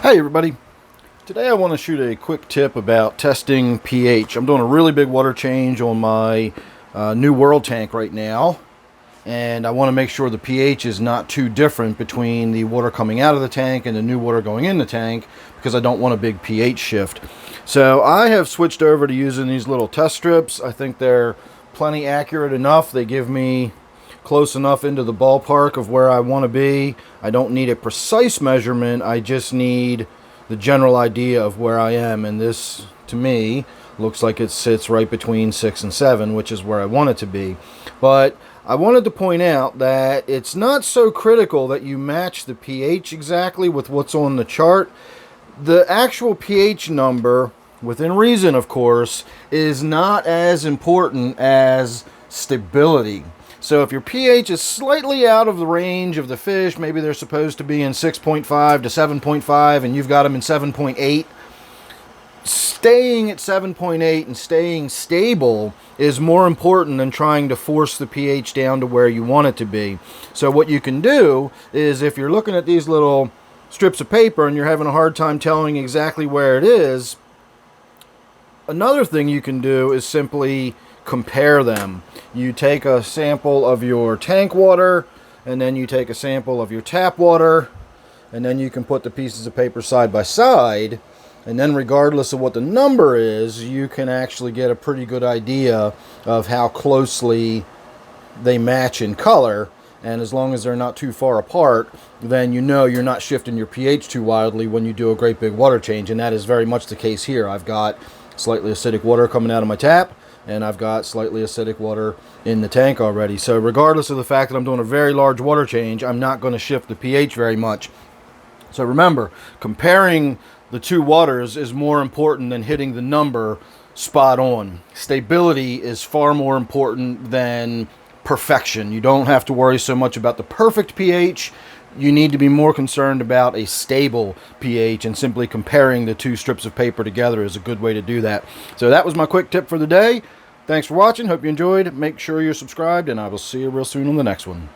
Hey everybody, today I want to shoot a quick tip about testing pH. I'm doing a really big water change on my new world tank right now, and I want to make sure the pH is not too different between the water coming out of the tank and the new water going in the tank, because I don't want a big pH shift. So I have switched over to using these little test strips. I think they're plenty accurate enough. They give me close enough into the ballpark of where I want to be. I don't need a precise measurement, I just need the general idea of where I am, and this to me looks like it sits right between 6 and 7, which is where I want it to be. But I wanted to point out that it's not so critical that you match the pH exactly with what's on the chart. The actual pH number, within reason of course, is not as important as stability. So if your pH is slightly out of the range of the fish, maybe they're supposed to be in 6.5 to 7.5 and you've got them in 7.8, staying at 7.8 and staying stable is more important than trying to force the pH down to where you want it to be. So what you can do is, if you're looking at these little strips of paper and you're having a hard time telling exactly where it is, another thing you can do is simply compare them. You take a sample of your tank water, and then you take a sample of your tap water, and then you can put the pieces of paper side by side, and then regardless of what the number is, you can actually get a pretty good idea of how closely they match in color. And as long as they're not too far apart, then you know you're not shifting your pH too wildly when you do a great big water change, and that is very much the case here. I've got slightly acidic water coming out of my tap, and I've got slightly acidic water in the tank already. So regardless of the fact that I'm doing a very large water change, I'm not going to shift the pH very much. So remember, comparing the two waters is more important than hitting the number spot on. Stability is far more important than perfection. You don't have to worry so much about the perfect pH. You need to be more concerned about a stable pH, and simply comparing the two strips of paper together is a good way to do that. So that was my quick tip for the day. Thanks for watching. Hope you enjoyed. Make sure you're subscribed, and I will see you real soon on the next one.